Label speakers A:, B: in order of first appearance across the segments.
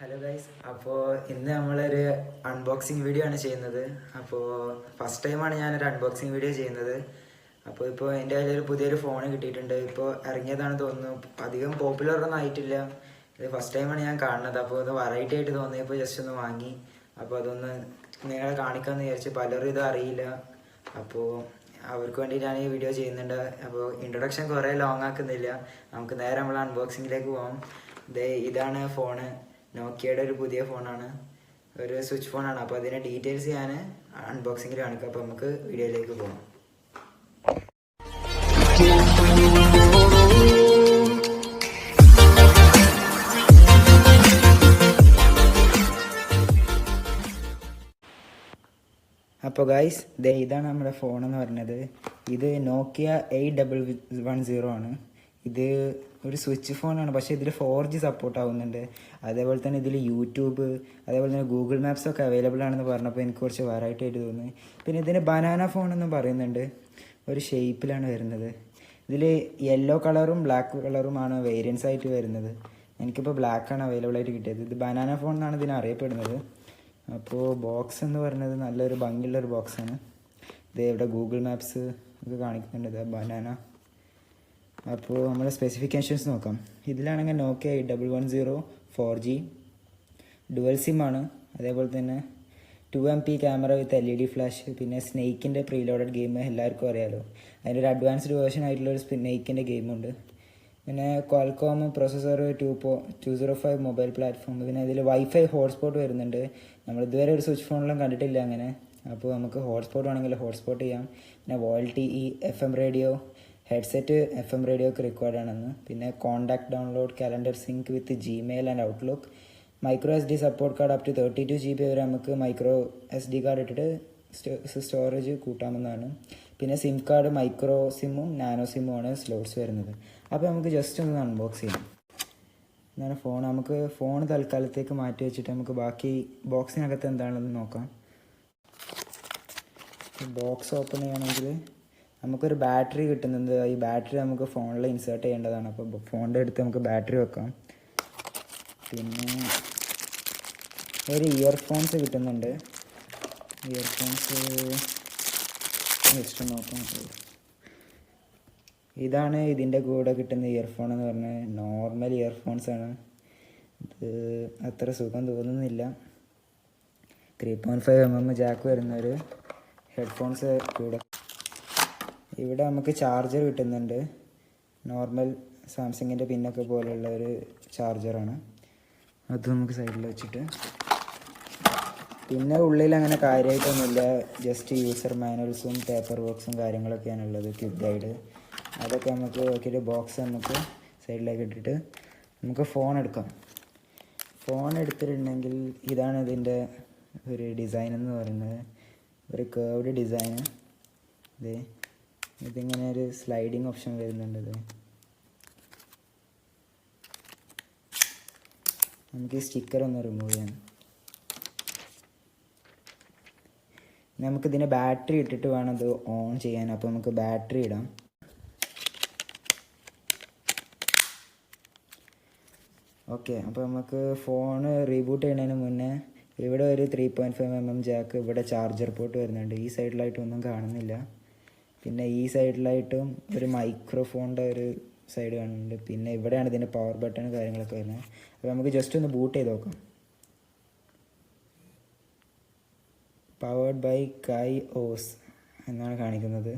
A: Hello guys, അപ്പോൾ ഇന്ന് നമ്മളൊരു അൺബോക്സിങ് വീഡിയോ ആണ് ചെയ്യുന്നത്. അപ്പോൾ ഫസ്റ്റ് ടൈമാണ് ഞാനൊരു അൺബോക്സിങ് വീഡിയോ ചെയ്യുന്നത്. ഇപ്പോൾ എൻ്റെ കയ്യിലൊരു പുതിയൊരു ഫോൺ കിട്ടിയിട്ടുണ്ട്. ഇപ്പോൾ ഇറങ്ങിയതാണ് തോന്നുന്നു. അധികം പോപ്പുലർ ഒന്നും ആയിട്ടില്ല. ഇത് ഫസ്റ്റ് ടൈമാണ് ഞാൻ കാണുന്നത്. അപ്പോൾ ഇത് വെറൈറ്റി ആയിട്ട് തോന്നിയപ്പോൾ ജസ്റ്റ് ഒന്ന് വാങ്ങി. അപ്പോൾ അതൊന്ന് നിങ്ങളെ കാണിക്കാമെന്ന് വിചാരിച്ചു. പലരും ഇത് അറിയില്ല. അപ്പോൾ അവർക്ക് വേണ്ടി ഞാൻ ഈ വീഡിയോ ചെയ്യുന്നുണ്ട്. അപ്പോൾ ഇൻട്രൊഡക്ഷൻ കുറേ ലോങ് ആക്കുന്നില്ല. നമുക്ക് നേരെ നമ്മൾ അൺബോക്സിങ്ങിലേക്ക് പോകാം. ഇതാണ് ഫോണ്. നോക്കിയയുടെ ഒരു പുതിയ ഫോണാണ്, ഒരു സ്വിച്ച് ഫോണാണ്. അപ്പോൾ അതിൻ്റെ ഡീറ്റെയിൽസ് ഞാൻ അൺബോക്സിങ്ങിൽ കാണിക്കാം. അപ്പോൾ നമുക്ക് വീഡിയോയിലേക്ക് പോകാം. അപ്പോൾ ഗൈസ്, ഇതാണ് നമ്മുടെ ഫോൺ എന്ന് പറഞ്ഞത്. ഇത് നോക്കിയ 8110 ആണ്. ഇത് ഒരു സ്വിച്ച് ഫോണാണ്, പക്ഷേ ഇതിൽ 4G സപ്പോർട്ട് ആവുന്നുണ്ട്. അതേപോലെ തന്നെ ഇതിൽ യൂട്യൂബ്, അതേപോലെ തന്നെ ഗൂഗിൾ മാപ്സ് ഒക്കെ അവൈലബിൾ ആണെന്ന് പറഞ്ഞപ്പോൾ എനിക്ക് കുറച്ച് വെറൈറ്റി ആയിട്ട് തോന്നി. പിന്നെ ഇതിന് ബനാന ഫോൺ എന്നും പറയുന്നുണ്ട്. ഒരു ഷേപ്പിലാണ് വരുന്നത്. ഇതിൽ യെല്ലോ കളറും ബ്ലാക്ക് കളറുമാണ് വേരിയൻസ് ആയിട്ട് വരുന്നത്. എനിക്കിപ്പോൾ ബ്ലാക്കാണ് അവൈലബിൾ ആയിട്ട് കിട്ടിയത്. ഇത് ബനാന ഫോൺ എന്നാണ് ഇതിനെ അറിയപ്പെടുന്നത്. അപ്പോൾ ബോക്സ് എന്ന് പറയുന്നത് നല്ലൊരു ഭംഗിയുള്ളൊരു ബോക്സാണ്. ഇത് ഇവിടെ ഗൂഗിൾ മാപ്സ് ഒക്കെ കാണിക്കുന്നുണ്ട്. ഇത് ബനാന. അപ്പോൾ നമ്മുടെ സ്പെസിഫിക്കേഷൻസ് നോക്കാം. ഇതിലാണെങ്കിൽ നോക്കിയ 8110 4G ഡുവൽ സിം ആണ്. അതേപോലെ തന്നെ 2MP ക്യാമറ വിത്ത് LED ഫ്ലാഷ്. പിന്നെ സ്നേക്കിൻ്റെ പ്രീലോഡഡ് ഗെയിം എല്ലാവർക്കും അറിയാമല്ലോ. അതിൻ്റെ ഒരു അഡ്വാൻസ്ഡ് വേർഷൻ ആയിട്ടുള്ളൊരു സ്നേക്കിൻ്റെ ഗെയിമുണ്ട്. പിന്നെ ക്വാൽകോം പ്രൊസസ്സർ 205 മൊബൈൽ പ്ലാറ്റ്ഫോം. പിന്നെ ഇതിൽ വൈഫൈ ഹോട്ട്സ്പോട്ട് വരുന്നുണ്ട്. നമ്മൾ ഇതുവരെ ഒരു സ്വിച്ച് ഫോണിലും കണ്ടിട്ടില്ല അങ്ങനെ. അപ്പോൾ നമുക്ക് ഹോട്ട്സ്പോട്ട് വേണമെങ്കിൽ ഹോട്ട്സ്പോട്ട് ചെയ്യാം. പിന്നെ LTE FM radio, headset FM റേഡിയോക്ക് റിക്വയർഡ് ആണെന്ന്. പിന്നെ contact download, calendar sync with Gmail and Outlook. Micro SD support card up to 32 GB വരെ നമുക്ക് മൈക്രോ SD കാർഡ് ഇട്ടിട്ട് സ്റ്റോറേജ് കൂട്ടാമെന്നാണ്. പിന്നെ സിം കാർഡ് മൈക്രോ സിമ്മും നാനോ സിമ്മുമാണ് സ്ലോട്ട്സ് വരുന്നത്. അപ്പോൾ നമുക്ക് ജസ്റ്റ് ഒന്ന് അൺബോക്സ് ചെയ്യാം. എന്നാണ് ഫോൺ. നമുക്ക് ഫോൺ തൽക്കാലത്തേക്ക് മാറ്റി വെച്ചിട്ട് നമുക്ക് ബാക്കി ബോക്സിനകത്ത് എന്താണെന്ന് നോക്കാം. ബോക്സ് ഓപ്പൺ ചെയ്യുകയാണെങ്കിൽ നമുക്കൊരു ബാറ്ററി കിട്ടുന്നുണ്ട്. ഈ ബാറ്ററി നമുക്ക് ഫോണിൽ ഇൻസേർട്ട് ചെയ്യേണ്ടതാണ്. അപ്പോൾ ഫോണിൻ്റെ അടുത്ത് നമുക്ക് ബാറ്ററി വെക്കാം. പിന്നെ ഒരു ഇയർഫോൺസ് കിട്ടുന്നുണ്ട്. ഇയർഫോൺസ് ജസ്റ്റ് നോക്കാം. ഇതാണ് ഇതിൻ്റെ കൂടെ കിട്ടുന്ന ഇയർഫോൺ എന്ന് പറഞ്ഞാൽ നോർമൽ ഇയർഫോൺസ് ആണ്. ഇത് അത്ര സുഖം തോന്നുന്നില്ല. 3.5mm ജാക്ക് വരുന്നൊരു ഹെഡ്ഫോൺസ് കൂടെ. ഇവിടെ നമുക്ക് ചാർജർ കിട്ടുന്നുണ്ട്. നോർമൽ സാംസങ്ങിൻ്റെ പിന്നൊക്കെ പോലെയുള്ള ഒരു ചാർജറാണ്. അത് നമുക്ക് സൈഡിൽ വെച്ചിട്ട്, പിന്നെ ഉള്ളിൽ അങ്ങനെ കാര്യമായിട്ടൊന്നുമില്ല. ജസ്റ്റ് യൂസർ മാനുവൽസും പേപ്പർ വർക്ക്സും കാര്യങ്ങളൊക്കെയാണുള്ളത്. ക്വിക്ക് ഗൈഡ് അതൊക്കെ നമുക്ക് നോക്കിയിട്ട് ബോക്സ് നമുക്ക് സൈഡിലേക്ക് ഇട്ടിട്ട് നമുക്ക് ഫോൺ എടുക്കാം. ഫോൺ എടുത്തിട്ടുണ്ടെങ്കിൽ ഇതാണ് ഇതിൻ്റെ ഒരു ഡിസൈൻ എന്ന് പറയുന്നത്. ഒരു കേർവ്ഡ് ഡിസൈന്. ഇതിങ്ങനെ ഒരു സ്ലൈഡിങ് ഓപ്ഷൻ വരുന്നുണ്ട്. നമുക്ക് ഈ സ്റ്റിക്കർ ഒന്ന് റിമൂവ് ചെയ്യാം. നമുക്കിതിൻ്റെ ബാറ്ററി ഇട്ടിട്ട് വേണം ഇത് ഓൺ ചെയ്യാൻ. അപ്പോൾ നമുക്ക് ബാറ്ററി ഇടാം. ഓക്കെ, അപ്പോൾ നമുക്ക് ഫോണ് റീബൂട്ട് ചെയ്യുന്നതിന് മുന്നേ ഇവിടെ ഒരു 3.5mm ജാക്ക്, ഇവിടെ ചാർജർ പോർട്ട് വരുന്നുണ്ട്. ഈ സൈഡിലായിട്ടൊന്നും കാണുന്നില്ല. പിന്നെ ഈ സൈഡിലായിട്ടും ഒരു മൈക്രോഫോണിൻ്റെ ഒരു സൈഡ് കാണുന്നുണ്ട്. പിന്നെ ഇവിടെയാണ് ഇതിൻ്റെ പവർ ബട്ടൺ കാര്യങ്ങളൊക്കെ വരുന്നത്. അപ്പോൾ നമുക്ക് ജസ്റ്റ് ഒന്ന് ബൂട്ട് ചെയ്ത് നോക്കാം. പവേർഡ് ബൈ കൈഓസ് എന്നാണ് കാണിക്കുന്നത്.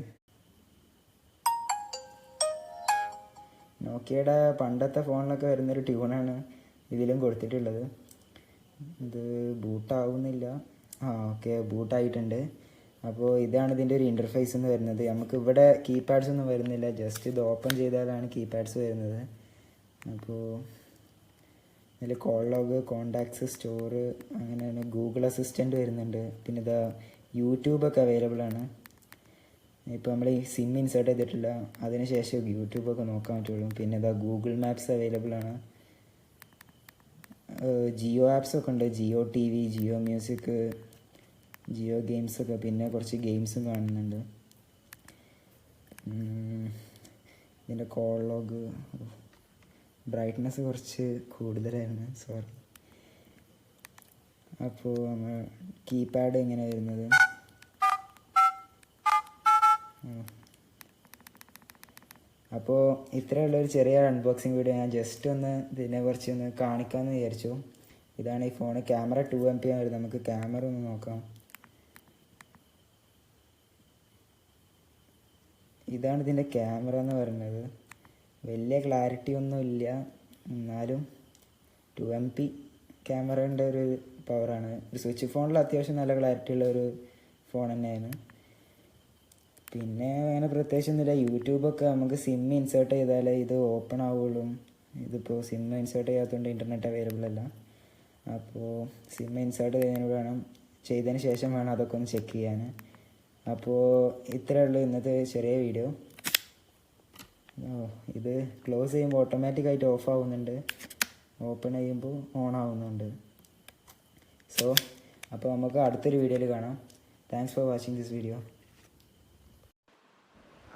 A: നോക്കിയയുടെ പണ്ടത്തെ ഫോണിലൊക്കെ വരുന്നൊരു ട്യൂണാണ് ഇതിലും കൊടുത്തിട്ടുള്ളത്. ഇത് ബൂട്ടാവുന്നില്ല. ഓക്കെ, ബൂട്ടായിട്ടുണ്ട്. അപ്പോൾ ഇതാണ് ഇതിൻ്റെ ഒരു ഇൻ്റർഫേസ് എന്ന് വരുന്നത്. നമുക്ക് ഇവിടെ കീപാഡ്സ് ഒന്നും വരുന്നില്ല. ജസ്റ്റ് ഇത് ഓപ്പൺ ചെയ്താലാണ് കീപാഡ്സ് വരുന്നത്. അപ്പോൾ ഇതിൽ കോൾ ലോഗ്, കോണ്ടാക്ട്സ്, സ്റ്റോറ്, അങ്ങനെയാണ്. ഗൂഗിൾ അസിസ്റ്റൻറ്റ് വരുന്നുണ്ട്. പിന്നെ ഇതാ യൂട്യൂബൊക്കെ അവൈലബിൾ ആണ്. ഇപ്പോൾ നമ്മൾ ഈ സിം ഇൻസേർട്ട് ചെയ്തിട്ടില്ല, അതിനുശേഷം യൂട്യൂബൊക്കെ നോക്കാൻ പറ്റുള്ളൂ. പിന്നെ ഇതാ ഗൂഗിൾ മാപ്സ് അവൈലബിൾ ആണ്. ജിയോ ആപ്സൊക്കെ ഉണ്ട്. ജിയോ TV, ജിയോ മ്യൂസിക്, ജിയോ ഗെയിംസൊക്കെ. പിന്നെ കുറച്ച് ഗെയിംസും കാണുന്നുണ്ട്. ഇതിൻ്റെ കോൾ ലോഗ്, ബ്രൈറ്റ്നസ് കുറച്ച് കൂടുതലായിരുന്നു, സോറി. അപ്പോൾ നമ്മൾ കീപാഡ് ഇങ്ങനെ വരുന്നത്. അപ്പോൾ ഇത്രയുള്ളൊരു ചെറിയ അൺബോക്സിങ് വീഡിയോ ഞാൻ ജസ്റ്റ് ഒന്ന് ഇതിനെക്കുറിച്ച് ഒന്ന് കാണിക്കാമെന്ന് വിചാരിച്ചു. ഇതാണ് ഈ ഫോണ്. ക്യാമറ 2MP ആണ് വരുന്നത്. നമുക്ക് ക്യാമറ ഒന്ന് നോക്കാം. ഇതാണ് ഇതിൻ്റെ ക്യാമറ എന്ന് പറയുന്നത്. വലിയ ക്ലാരിറ്റി ഒന്നും ഇല്ല, എന്നാലും 2MP ക്യാമറേൻ്റെ ഒരു പവറാണ്. ഒരു സ്വിച്ച് ഫോണിൽ അത്യാവശ്യം നല്ല ക്ലാരിറ്റി ഉള്ള ഒരു ഫോൺ തന്നെയാണ്. പിന്നെ അങ്ങനെ പ്രത്യേകിച്ചൊന്നുമില്ല. യൂട്യൂബൊക്കെ നമുക്ക് സിം ഇൻസേർട്ട് ചെയ്താലേ ഇത് ഓപ്പൺ ആവുള്ളൂ. ഇതിപ്പോൾ സിം ഇൻസേർട്ട് ചെയ്യാത്തതുകൊണ്ട് ഇൻ്റർനെറ്റ് അവൈലബിൾ അല്ല. അപ്പോൾ സിം ഇൻസേർട്ട് ചെയ്തതിന് ശേഷം വേണം അതൊക്കെ ഒന്ന് ചെക്ക് ചെയ്യാൻ. അപ്പോൾ ഇത്രയേ ഉള്ളൂ ഇന്നത്തെ ചെറിയ വീഡിയോ. ഇത് ക്ലോസ് ചെയ്യുമ്പോൾ ഓട്ടോമാറ്റിക്കായിട്ട് ഓഫ് ആവുന്നുണ്ട്, ഓപ്പൺ ചെയ്യുമ്പോൾ ഓൺ ആവുന്നുണ്ട്. അപ്പോൾ നമുക്ക് അടുത്തൊരു വീഡിയോയിൽ കാണാം. Thanks for watching this video.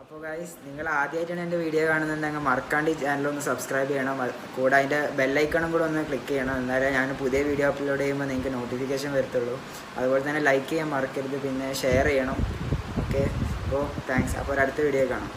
A: അപ്പോൾ ഗൈസ്, നിങ്ങൾ ആദ്യമായിട്ടാണ് എൻ്റെ വീഡിയോ കാണുന്നുണ്ടെങ്കിൽ മറക്കാണ്ട് ഈ ചാനലൊന്ന് സബ്സ്ക്രൈബ് ചെയ്യണം. കൂടെ അതിൻ്റെ ബെല്ലൈക്കണും കൂടെ ഒന്ന് ക്ലിക്ക് ചെയ്യണം. എന്നാലേ ഞാൻ പുതിയ വീഡിയോ അപ്ലോഡ് ചെയ്യുമ്പോൾ നിങ്ങൾക്ക് നോട്ടിഫിക്കേഷൻ വരത്തുള്ളൂ. അതുപോലെ തന്നെ ലൈക്ക് ചെയ്യാൻ മറക്കരുത്, പിന്നെ ഷെയർ ചെയ്യണം. ഓക്കെ, അപ്പോൾ താങ്ക്സ്. അപ്പോൾ അടുത്ത വീഡിയോ കാണാം.